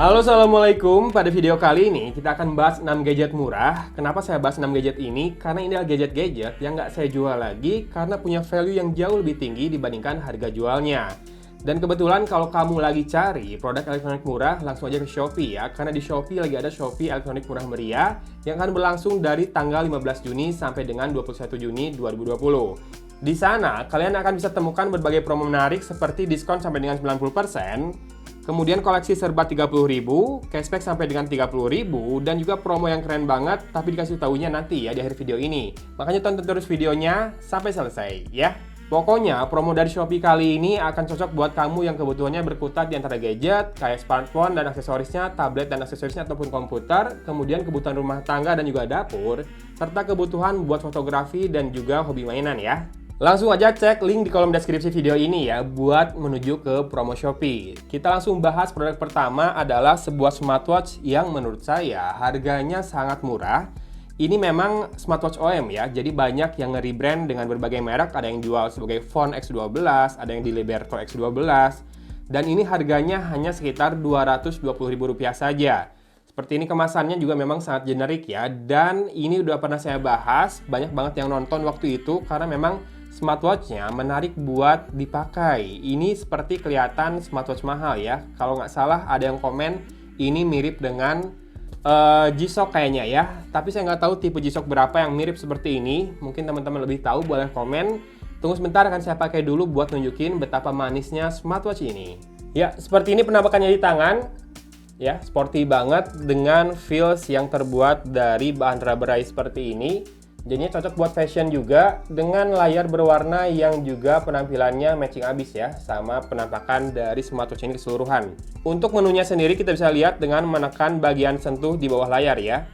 Halo, assalamualaikum. Pada video kali ini kita akan bahas 6 gadget murah. Kenapa saya bahas 6 gadget ini? Karena ini adalah gadget-gadget yang nggak saya jual lagi karena punya value yang jauh lebih tinggi dibandingkan harga jualnya. Dan kebetulan kalau kamu lagi cari produk elektronik murah, langsung aja ke Shopee ya. Karena di Shopee lagi ada Shopee Elektronik Murah Meriah yang akan berlangsung dari tanggal 15 Juni sampai dengan 21 Juni 2020. Di sana, kalian akan bisa temukan berbagai promo menarik seperti diskon sampai dengan 90%, kemudian koleksi serba 30.000, cashback sampai dengan 30.000, dan juga promo yang keren banget, tapi dikasih tahunya nanti ya di akhir video ini. Makanya tonton terus videonya sampai selesai ya. Pokoknya promo dari Shopee kali ini akan cocok buat kamu yang kebutuhannya berkutat di antara gadget, kayak smartphone dan aksesorisnya, tablet dan aksesorisnya ataupun komputer, kemudian kebutuhan rumah tangga dan juga dapur, serta kebutuhan buat fotografi dan juga hobi mainan ya. Langsung aja cek link di kolom deskripsi video ini ya buat menuju ke promo Shopee. Kita langsung bahas produk pertama adalah sebuah smartwatch yang menurut saya harganya sangat murah. Ini memang smartwatch OEM ya, jadi banyak yang nge-rebrand dengan berbagai merek. Ada yang jual sebagai Phone X12, ada yang di Liberto X12, dan ini harganya hanya sekitar Rp220.000 saja. Seperti ini kemasannya juga memang sangat generik ya, dan ini udah pernah saya bahas, banyak banget yang nonton waktu itu karena memang smartwatch-nya menarik buat dipakai. Ini seperti kelihatan smartwatch mahal ya. Kalau nggak salah ada yang komen ini mirip dengan G-Shock kayaknya ya. Tapi saya nggak tahu tipe G-Shock berapa yang mirip seperti ini. Mungkin teman-teman lebih tahu, boleh komen. Tunggu sebentar, akan saya pakai dulu buat nunjukin betapa manisnya smartwatch ini. Ya, seperti ini penampakannya di tangan. Ya, sporty banget dengan feels yang terbuat dari bahan rubberized seperti ini. Jadinya cocok buat fashion juga dengan layar berwarna yang juga penampilannya matching abis ya sama penampakan dari smartwatch ini keseluruhan. Untuk menunya sendiri kita bisa lihat dengan menekan bagian sentuh di bawah layar ya.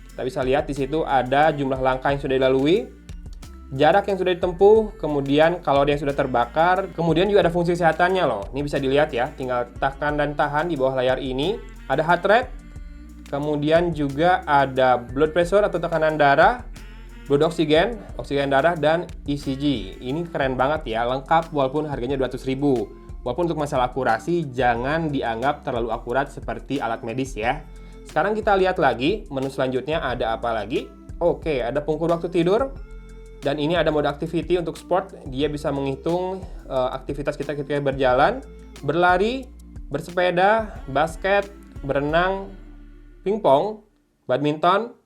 Kita bisa lihat di situ ada jumlah langkah yang sudah dilalui, jarak yang sudah ditempuh, kemudian kalori yang sudah terbakar, kemudian juga ada fungsi kesehatannya loh. Ini bisa dilihat ya, tinggal tekan dan tahan di bawah layar ini. Ada heart rate, kemudian juga ada blood pressure atau tekanan darah, blood oksigen, oksigen darah, dan ECG. Ini keren banget ya, lengkap walaupun harganya 200.000. Walaupun untuk masalah akurasi, jangan dianggap terlalu akurat seperti alat medis ya. Sekarang kita lihat lagi, menu selanjutnya ada apa lagi? Oke, ada pengukur waktu tidur. Dan ini ada mode activity untuk sport. Dia bisa menghitung aktivitas kita ketika berjalan, berlari, bersepeda, basket, berenang, pingpong, badminton,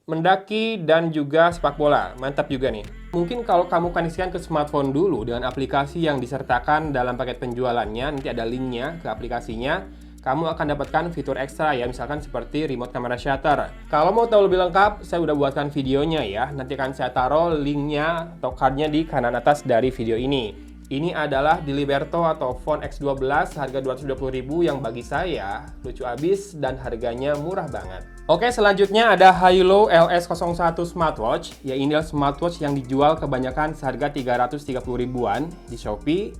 mendaki, dan juga sepak bola. Mantap juga nih. Mungkin kalau kamu kondisikan ke smartphone dulu dengan aplikasi yang disertakan dalam paket penjualannya, nanti ada linknya ke aplikasinya, kamu akan dapatkan fitur ekstra ya, misalkan seperti remote camera shutter. Kalau mau tahu lebih lengkap, saya udah buatkan videonya ya. Nanti akan saya taruh linknya atau cardnya di kanan atas dari video ini. Ini adalah di Liberto atau Phone X12 harga Rp220.000 yang bagi saya lucu abis dan harganya murah banget. Oke, selanjutnya ada Hilo LS01 smartwatch. Ya, ini adalah smartwatch yang dijual kebanyakan seharga 330.000-an di Shopee.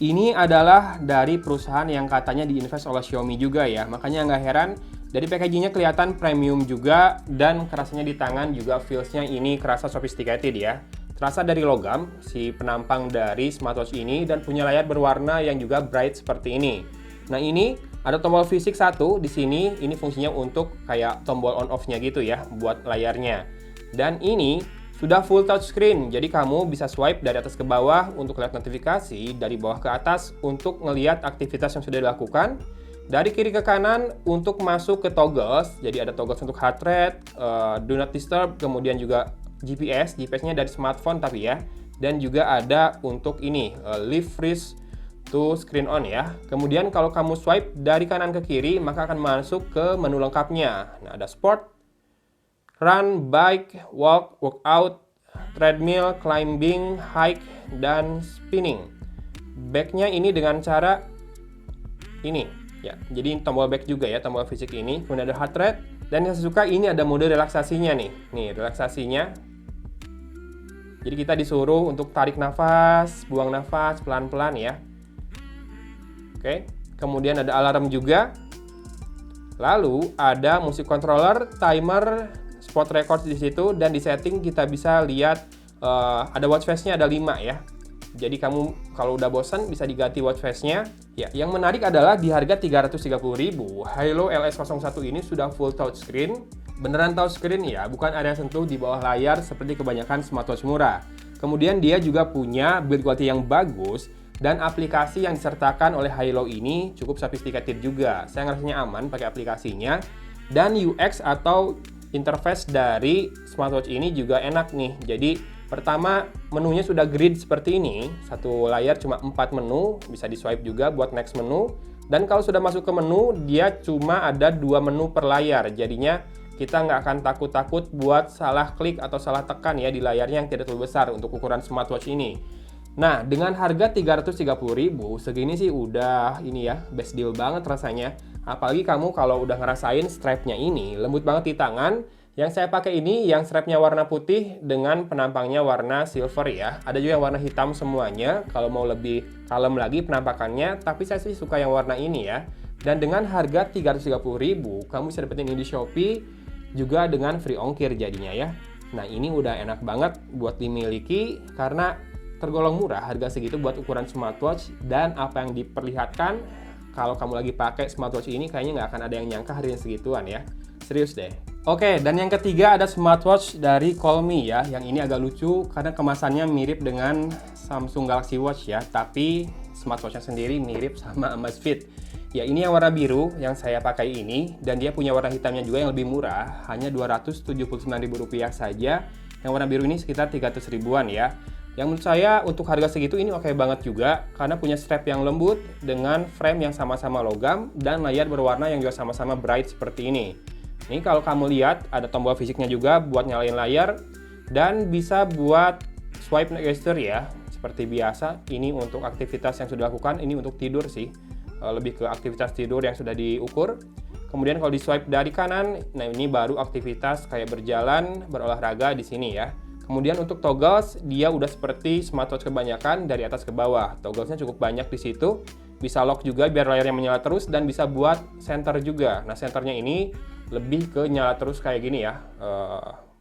Ini adalah dari perusahaan yang katanya diinvest oleh Xiaomi juga ya. Makanya nggak heran dari packagingnya kelihatan premium juga dan kerasanya di tangan juga feelsnya ini kerasa sophisticated ya. Terasa dari logam si penampang dari smartwatch ini dan punya layar berwarna yang juga bright seperti ini. Nah, ini ada tombol fisik satu di sini. Ini fungsinya untuk kayak tombol on off-nya gitu ya buat layarnya. Dan ini sudah full touchscreen. Jadi kamu bisa swipe dari atas ke bawah untuk lihat notifikasi, dari bawah ke atas untuk ngelihat aktivitas yang sudah dilakukan. Dari kiri ke kanan untuk masuk ke toggles. Jadi ada toggles untuk heart rate, do not disturb, kemudian juga GPS-nya dari smartphone tapi ya. Dan juga ada untuk ini, leave freeze to screen on ya. Kemudian kalau kamu swipe dari kanan ke kiri, maka akan masuk ke menu lengkapnya. Nah, ada sport, run, bike, walk, workout, treadmill, climbing, hike, dan spinning. Back-nya ini dengan cara ini ya. Jadi tombol back juga ya, tombol fisik ini. Kemudian ada heart rate. Dan yang saya suka ini ada mode relaksasinya nih. Nih, relaksasinya. Jadi kita disuruh untuk tarik nafas, buang nafas pelan-pelan ya. Oke, kemudian ada alarm juga. Lalu ada musik controller, timer, spot record di situ, dan di setting kita bisa lihat ada watch face-nya ada 5 ya. Jadi kamu kalau udah bosan bisa diganti watch face-nya. Ya, yang menarik adalah di harga 330.000, Halo LS01 ini sudah full touchscreen. Beneran touchscreen ya, bukan area sentuh di bawah layar seperti kebanyakan smartwatch murah. Kemudian dia juga punya build quality yang bagus, dan aplikasi yang disertakan oleh Halo ini cukup sophisticated juga. Saya ngerasanya aman pakai aplikasinya. Dan UX atau interface dari smartwatch ini juga enak nih. Jadi pertama, menunya sudah grid seperti ini. Satu layar cuma 4 menu, bisa di swipe juga buat next menu. Dan kalau sudah masuk ke menu, dia cuma ada 2 menu per layar. Jadinya kita nggak akan takut-takut buat salah klik atau salah tekan ya di layarnya yang tidak terlalu besar untuk ukuran smartwatch ini. Nah, dengan harga 330.000, segini sih udah ini ya, best deal banget rasanya. Apalagi kamu kalau udah ngerasain strapnya ini, lembut banget di tangan. Yang saya pakai ini yang strapnya warna putih dengan penampangnya warna silver ya. Ada juga yang warna hitam semuanya, kalau mau lebih kalem lagi penampakannya, tapi saya sih suka yang warna ini ya. Dan dengan harga 330.000, kamu bisa dapetin ini di Shopee, juga dengan free ongkir jadinya ya. Nah, ini udah enak banget buat dimiliki karena tergolong murah harga segitu buat ukuran smartwatch, dan apa yang diperlihatkan kalau kamu lagi pakai smartwatch ini kayaknya nggak akan ada yang nyangka harganya segituan ya. Serius deh. Oke, dan yang ketiga ada smartwatch dari Callme ya. Yang ini agak lucu karena kemasannya mirip dengan Samsung Galaxy Watch ya, tapi smartwatchnya sendiri mirip sama Amazfit. Ya, ini yang warna biru yang saya pakai ini, dan dia punya warna hitamnya juga yang lebih murah, hanya Rp279.000 saja. Yang warna biru ini sekitar 300 ribuan ya. Yang menurut saya untuk harga segitu ini oke banget juga, karena punya strap yang lembut dengan frame yang sama-sama logam dan layar berwarna yang juga sama-sama bright seperti ini. Ini kalau kamu lihat ada tombol fisiknya juga buat nyalain layar, dan bisa buat swipe gesture ya, seperti biasa. Ini untuk aktivitas yang sudah dilakukan, ini untuk tidur sih. Lebih ke aktivitas tidur yang sudah diukur. Kemudian kalau di swipe dari kanan, nah ini baru aktivitas kayak berjalan, berolahraga di sini ya. Kemudian untuk toggles, dia udah seperti smartwatch kebanyakan dari atas ke bawah. Togglesnya cukup banyak di situ. Bisa lock juga biar layarnya menyala terus, dan bisa buat center juga. Nah, centernya ini lebih ke nyala terus kayak gini ya,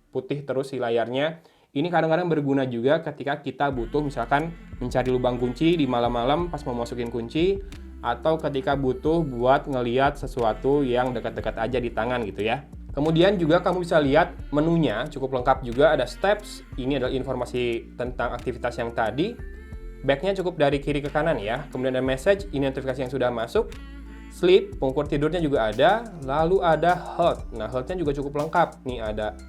putih terus si layarnya. Ini kadang-kadang berguna juga ketika kita butuh misalkan mencari lubang kunci di malam-malam pas mau masukin kunci, atau ketika butuh buat ngeliat sesuatu yang dekat-dekat aja di tangan gitu ya. Kemudian juga kamu bisa lihat menunya cukup lengkap juga, ada steps, ini adalah informasi tentang aktivitas yang tadi. Backnya cukup dari kiri ke kanan ya. Kemudian ada message, ini notifikasi yang sudah masuk. Sleep, pengukur tidurnya juga ada. Lalu ada health, nah healthnya juga cukup lengkap. Nih ada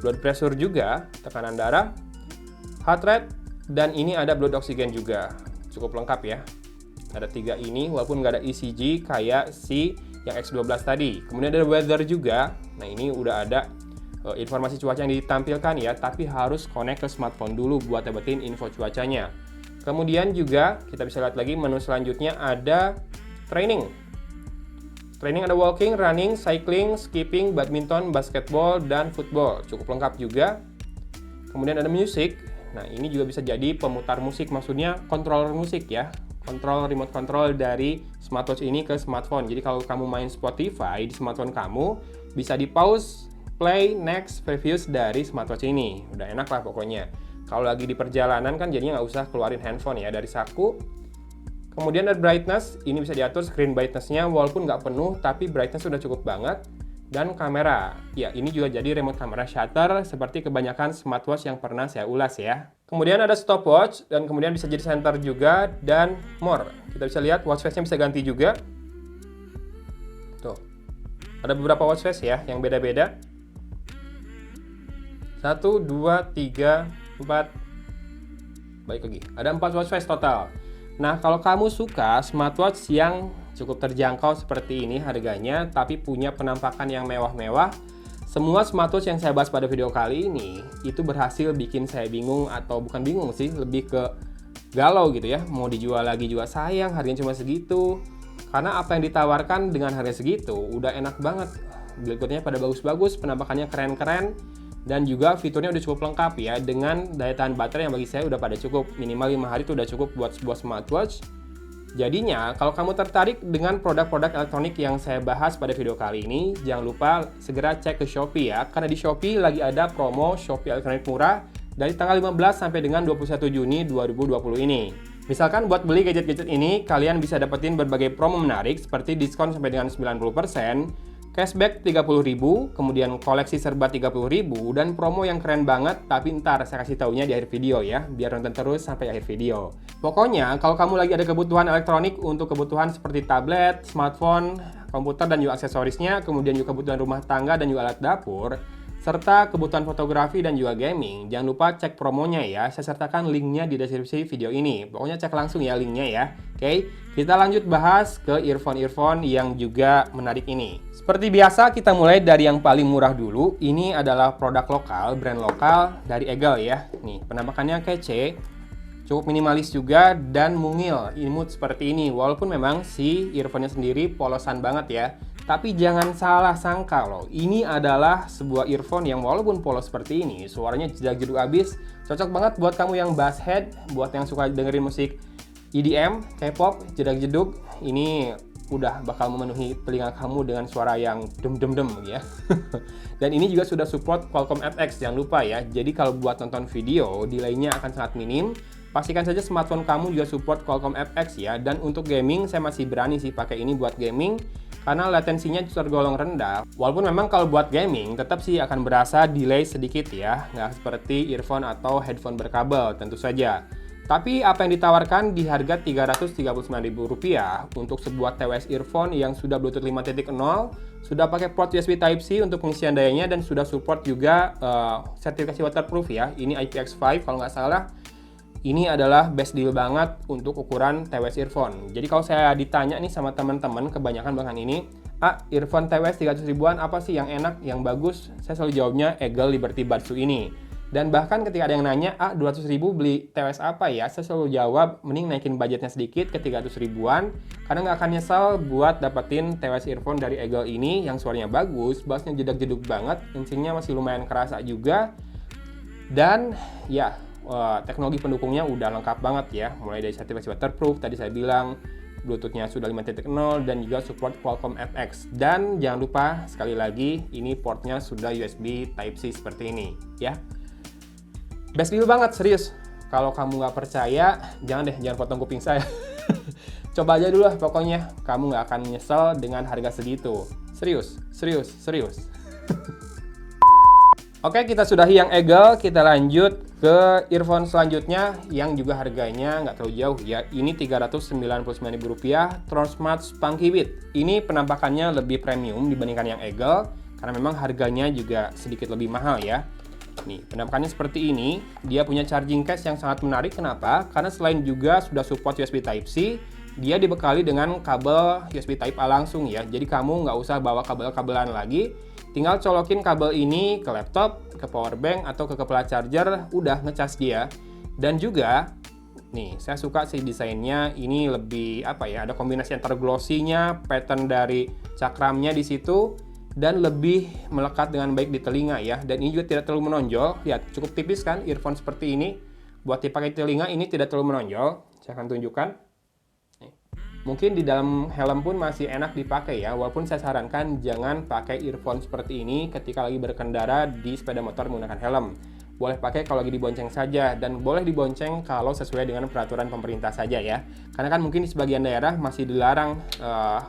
blood pressure juga, tekanan darah, heart rate, dan ini ada blood oxygen juga. Cukup lengkap ya. Ada 3 ini, walaupun nggak ada ECG kayak si yang X12 tadi. Kemudian ada weather juga. Nah, ini udah ada informasi cuaca yang ditampilkan ya, tapi harus connect ke smartphone dulu buat dapetin info cuacanya. Kemudian juga kita bisa lihat lagi menu selanjutnya ada training. Training ada walking, running, cycling, skipping, badminton, basketball, dan football. Cukup lengkap juga. Kemudian ada music. Nah, ini juga bisa jadi pemutar musik, maksudnya controller musik ya. Remote control dari smartwatch ini ke smartphone. Jadi kalau kamu main Spotify di smartphone kamu, bisa di pause, play, next, previews dari smartwatch ini. Udah enak lah pokoknya. Kalau lagi di perjalanan kan jadinya nggak usah keluarin handphone ya dari saku. Kemudian ada brightness, ini bisa diatur screen brightness-nya walaupun nggak penuh, tapi brightness sudah cukup banget. Dan kamera, ya ini juga jadi remote kamera shutter seperti kebanyakan smartwatch yang pernah saya ulas ya. Kemudian ada stopwatch, dan kemudian bisa jadi center juga, dan more. Kita bisa lihat watch face-nya bisa ganti juga. Tuh, ada beberapa watch face ya yang beda-beda. 1, 2, 3, 4. Baik lagi, ada 4 watch face total. Nah, kalau kamu suka smartwatch yang cukup terjangkau seperti ini harganya, tapi punya penampakan yang mewah-mewah, semua smartwatch yang saya bahas pada video kali ini, itu berhasil bikin saya bingung, atau bukan bingung sih, lebih ke galau gitu ya. Mau dijual lagi juga sayang, harganya cuma segitu. Karena apa yang ditawarkan dengan harga segitu, udah enak banget. Build-nya pada bagus-bagus, penampakannya keren-keren, dan juga fiturnya udah cukup lengkap ya, dengan daya tahan baterai yang bagi saya udah pada cukup, minimal 5 hari itu udah cukup buat sebuah smartwatch. Jadinya kalau kamu tertarik dengan produk-produk elektronik yang saya bahas pada video kali ini, jangan lupa segera cek ke Shopee ya, karena di Shopee lagi ada promo Shopee elektronik murah dari tanggal 15 sampai dengan 21 Juni 2020 ini. Misalkan buat beli gadget-gadget ini, kalian bisa dapetin berbagai promo menarik seperti diskon sampai dengan 90%, cashback 30.000, kemudian koleksi serba 30.000, dan promo yang keren banget, tapi ntar saya kasih taunya di akhir video ya, biar nonton terus sampai akhir video. Pokoknya, kalau kamu lagi ada kebutuhan elektronik untuk kebutuhan seperti tablet, smartphone, komputer, dan juga aksesorisnya, kemudian juga kebutuhan rumah tangga dan juga alat dapur, serta kebutuhan fotografi dan juga gaming, jangan lupa cek promonya ya. Saya sertakan linknya di deskripsi video ini. Pokoknya cek langsung ya linknya ya. Oke, kita lanjut bahas ke earphone yang juga menarik ini. Seperti biasa kita mulai dari yang paling murah dulu. Ini adalah produk lokal, brand lokal dari Eagle ya. Nih, penampakannya kece, cukup minimalis juga dan mungil, imut seperti ini. Walaupun memang si earphone-nya sendiri polosan banget ya. Tapi jangan salah sangka loh, ini adalah sebuah earphone yang walaupun polos seperti ini, suaranya jedak-jeduk abis. Cocok banget buat kamu yang bass head, buat yang suka dengerin musik EDM, K-pop, jedak-jeduk. Ini udah bakal memenuhi telinga kamu dengan suara yang dem-dem-dem ya. Dan ini juga sudah support Qualcomm FX, jangan lupa ya. Jadi kalau buat nonton video, delay-nya akan sangat minim. Pastikan saja smartphone kamu juga support Qualcomm FX ya. Dan untuk gaming, saya masih berani sih pakai ini buat gaming, karena latensinya tergolong rendah. Walaupun memang kalau buat gaming tetap sih akan berasa delay sedikit ya, nggak seperti earphone atau headphone berkabel tentu saja. Tapi apa yang ditawarkan di harga Rp339.000 untuk sebuah TWS earphone yang sudah Bluetooth 5.0, sudah pakai port USB Type-C untuk pengisian dayanya, dan sudah support juga sertifikasi waterproof ya. Ini IPX5 kalau nggak salah. Ini adalah best deal banget untuk ukuran TWS earphone. Jadi kalau saya ditanya nih sama teman-teman, kebanyakan bahkan ini, earphone TWS 300 ribuan apa sih yang enak, yang bagus? Saya selalu jawabnya Eagle Liberty Buds 2 ini. Dan bahkan ketika ada yang nanya, 200 ribu beli TWS apa ya? Saya selalu jawab, mending naikin budgetnya sedikit ke 300 ribuan, karena nggak akan nyesal buat dapetin TWS earphone dari Eagle ini yang suaranya bagus, bassnya jedak-jeduk banget, tensinya masih lumayan kerasa juga, dan ya, teknologi pendukungnya udah lengkap banget ya, mulai dari sertifikasi waterproof, tadi saya bilang Bluetooth-nya sudah 5.0 dan juga support Qualcomm FX. Dan jangan lupa sekali lagi, ini portnya sudah USB Type-C seperti ini ya. Best deal banget, serius. Kalau kamu nggak percaya, jangan potong kuping saya. Coba aja dulu lah, pokoknya kamu nggak akan nyesel dengan harga segitu. Serius. Oke, kita sudahi yang Eagle, kita lanjut ke earphone selanjutnya yang juga harganya nggak terlalu jauh ya. Ini Rp399.000, Tronsmart Spunky Beat. Ini penampakannya lebih premium dibandingkan yang Eagle, karena memang harganya juga sedikit lebih mahal ya. Nih, penampakannya seperti ini. Dia punya charging case yang sangat menarik. Kenapa? Karena selain juga sudah support USB Type-C, dia dibekali dengan kabel USB Type A langsung ya. Jadi kamu nggak usah bawa kabel-kabelan lagi. Tinggal colokin kabel ini ke laptop, ke power bank, atau ke kepala charger, udah ngecas dia. Dan juga, nih, saya suka sih desainnya. Ini lebih apa ya? Ada kombinasi antara glossy-nya, pattern dari cakramnya di situ, dan lebih melekat dengan baik di telinga ya. Dan ini juga tidak terlalu menonjol. Lihat, cukup tipis kan earphone seperti ini. Buat dipakai telinga ini tidak terlalu menonjol. Saya akan tunjukkan. Mungkin di dalam helm pun masih enak dipakai ya, walaupun saya sarankan jangan pakai earphone seperti ini ketika lagi berkendara di sepeda motor menggunakan helm. Boleh pakai kalau lagi dibonceng saja, dan boleh dibonceng kalau sesuai dengan peraturan pemerintah saja ya. Karena kan mungkin di sebagian daerah masih dilarang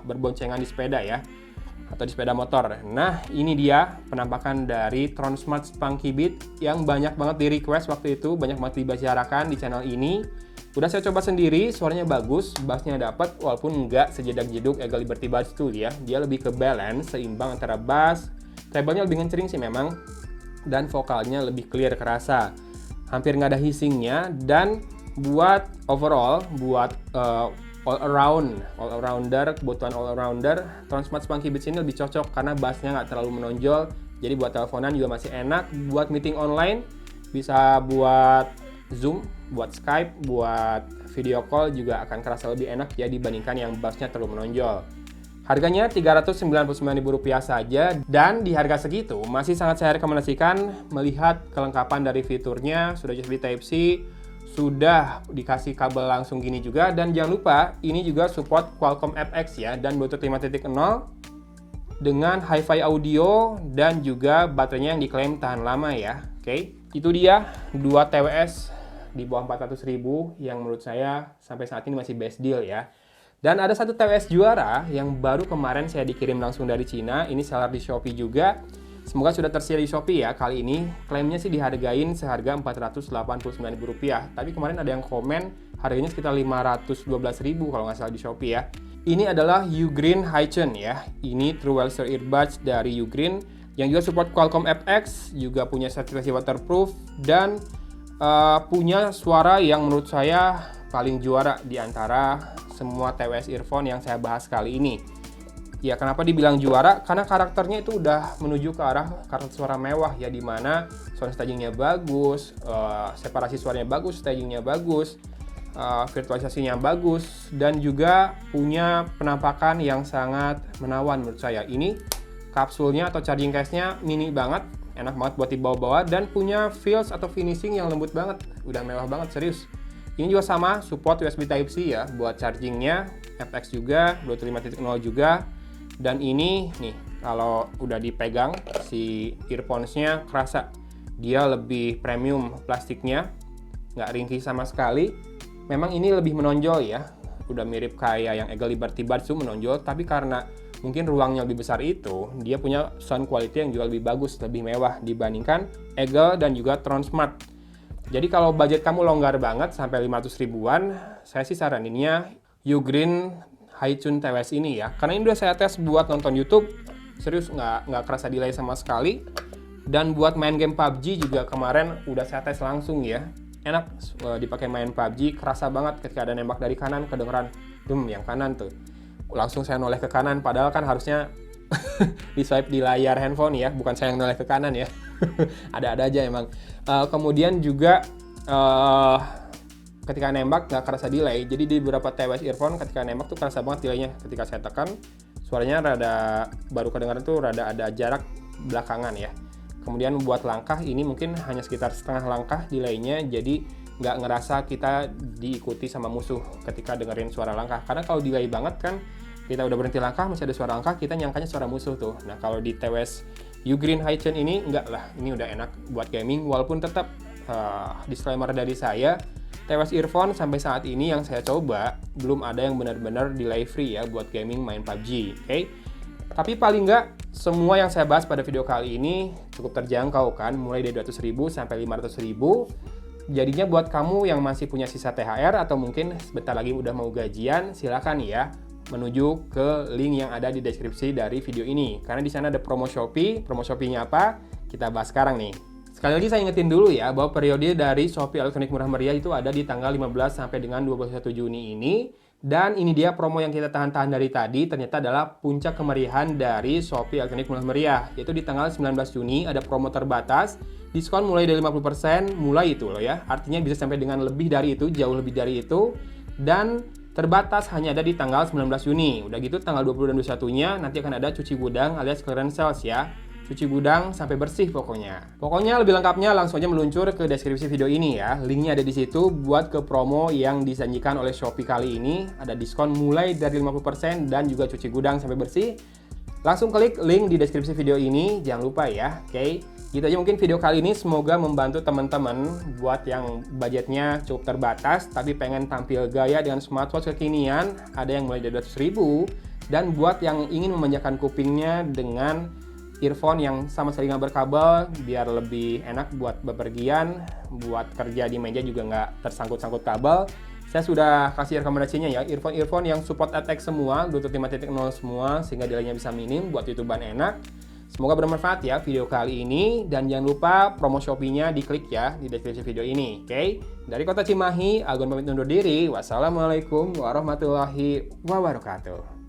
berboncengan di sepeda ya, atau di sepeda motor. Nah, ini dia penampakan dari Tronsmart Spunky Beat yang banyak banget di request waktu itu, banyak banget dibicarakan di channel ini. Udah saya coba sendiri, suaranya bagus, bassnya dapat, walaupun nggak sejedak-jeduk Eagle Liberty Buds 2 ya. Dia lebih ke balance, seimbang antara bass, treble-nya lebih ngecering sih memang, dan vokalnya lebih clear kerasa. Hampir nggak ada hissingnya, dan buat overall, buat all-arounder, kebutuhan all-arounder, Tronsmart Spunky Beats ini lebih cocok karena bassnya nggak terlalu menonjol. Jadi buat teleponan juga masih enak, buat meeting online, bisa buat Zoom, buat Skype, buat video call juga akan kerasa lebih enak ya dibandingkan yang bassnya terlalu menonjol. Harganya Rp399.000 saja, dan di harga segitu masih sangat saya rekomendasikan melihat kelengkapan dari fiturnya. Sudah USB Type-C, sudah dikasih kabel langsung gini juga, dan jangan lupa ini juga support Qualcomm FX ya, dan Bluetooth 5.0. dengan hi-fi audio dan juga baterainya yang diklaim tahan lama ya. Oke, itu dia 2 TWS di bawah 400.000 yang menurut saya sampai saat ini masih best deal ya. Dan ada satu TWS juara yang baru kemarin saya dikirim langsung dari Cina. Ini seller di Shopee juga. Semoga sudah tersedia di Shopee ya kali ini. Klaimnya sih dihargain seharga Rp489.000. Tapi kemarin ada yang komen harganya sekitar Rp512.000 kalau nggak salah di Shopee ya. Ini adalah Ugreen Highchain ya. Ini True Welser Earbuds dari Ugreen yang juga support Qualcomm FX, juga punya sertifikasi waterproof dan punya suara yang menurut saya paling juara di antara semua TWS earphone yang saya bahas kali ini. Ya, kenapa dibilang juara? Karena karakternya itu udah menuju ke arah karakter suara mewah ya, dimana sound stagingnya bagus, separasi suaranya bagus, stagingnya bagus, virtualisasinya bagus, dan juga punya penampakan yang sangat menawan menurut saya. Ini kapsulnya atau charging case-nya mini banget, enak banget buat dibawa-bawa, dan punya feels atau finishing yang lembut banget, udah mewah banget, serius. Ini juga sama, support USB Type-C ya, buat chargingnya, FX juga, Bluetooth 5.0 juga. Dan ini nih, kalau udah dipegang si earphones-nya kerasa dia lebih premium plastiknya, nggak ringkih sama sekali. Memang ini lebih menonjol ya, udah mirip kayak yang Eagle Liberty Buds itu menonjol, tapi karena mungkin ruangnya lebih besar itu, dia punya sound quality yang juga lebih bagus, lebih mewah dibandingkan Eagle dan juga Tron Smart. Jadi kalau budget kamu longgar banget sampai 500 ribuan, saya sih saraninnya Ugreen Highchain TWS ini ya. Karena ini udah saya tes buat nonton YouTube, serius nggak kerasa delay sama sekali. Dan buat main game PUBG juga kemarin udah saya tes langsung ya. Enak dipakai main PUBG, kerasa banget ketika ada nembak dari kanan, kedengeran yang kanan tuh. Langsung saya noleh ke kanan, padahal kan harusnya di swipe di layar handphone ya, bukan saya yang noleh ke kanan ya. Ada-ada aja emang. Kemudian juga ketika nembak nggak kerasa delay. Jadi di beberapa TWS earphone ketika nembak tuh kerasa banget delaynya. Ketika saya tekan, suaranya baru kedengaran tuh rada ada jarak belakangan ya. Kemudian buat langkah ini mungkin hanya sekitar setengah langkah delaynya, jadi nggak ngerasa kita diikuti sama musuh ketika dengerin suara langkah. Karena kalau delay banget kan, kita udah berhenti langkah, masih ada suara langkah, kita nyangkanya suara musuh tuh. Nah kalau di TWS Ugreen Highchain ini enggak lah, ini udah enak buat gaming, walaupun tetap disclaimer dari saya, TWS earphone sampai saat ini yang saya coba belum ada yang benar-benar delay free ya buat gaming main PUBG, oke? Tapi paling nggak semua yang saya bahas pada video kali ini cukup terjangkau kan, mulai dari 200.000 sampai 500.000. Jadinya buat kamu yang masih punya sisa THR atau mungkin sebentar lagi udah mau gajian, silakan ya menuju ke link yang ada di deskripsi dari video ini. Karena di sana ada promo Shopee. Promo Shopee-nya apa? Kita bahas sekarang nih. Sekali lagi saya ingetin dulu ya, bahwa periode dari Shopee Elektronik Murah Meriah itu ada di tanggal 15 sampai dengan 21 Juni ini. Dan ini dia promo yang kita tahan-tahan dari tadi, ternyata adalah puncak kemeriahan dari Shopee Elektronik Murah Meriah. Yaitu di tanggal 19 Juni ada promo terbatas, diskon mulai dari 50%, mulai itu loh ya. Artinya bisa sampai dengan lebih dari itu, jauh lebih dari itu. Dan terbatas hanya ada di tanggal 19 Juni. Udah gitu tanggal 20 dan 21-nya nanti akan ada cuci gudang alias clearance sales ya. Cuci gudang sampai bersih pokoknya. Pokoknya lebih lengkapnya langsung aja meluncur ke deskripsi video ini ya. Linknya ada di situ buat ke promo yang disajikan oleh Shopee kali ini. Ada diskon mulai dari 50% dan juga cuci gudang sampai bersih. Langsung klik link di deskripsi video ini, jangan lupa ya. Oke, gitu aja mungkin video kali ini, semoga membantu teman-teman buat yang budgetnya cukup terbatas tapi pengen tampil gaya dengan smartwatch kekinian, ada yang mulai dari 200.000, dan buat yang ingin memanjakan kupingnya dengan earphone yang sama sekali nggak berkabel biar lebih enak buat bepergian, buat kerja di meja juga nggak tersangkut-sangkut kabel. Saya sudah kasih rekomendasinya ya, earphone yang support aptX semua, Bluetooth 5.0 semua, sehingga delaynya bisa minim, buat YouTubean enak. Semoga bermanfaat ya video kali ini, dan jangan lupa promo Shopee-nya diklik ya di deskripsi video ini. Oke? Dari Kota Cimahi, Agun pamit undur diri. Wassalamualaikum warahmatullahi wabarakatuh.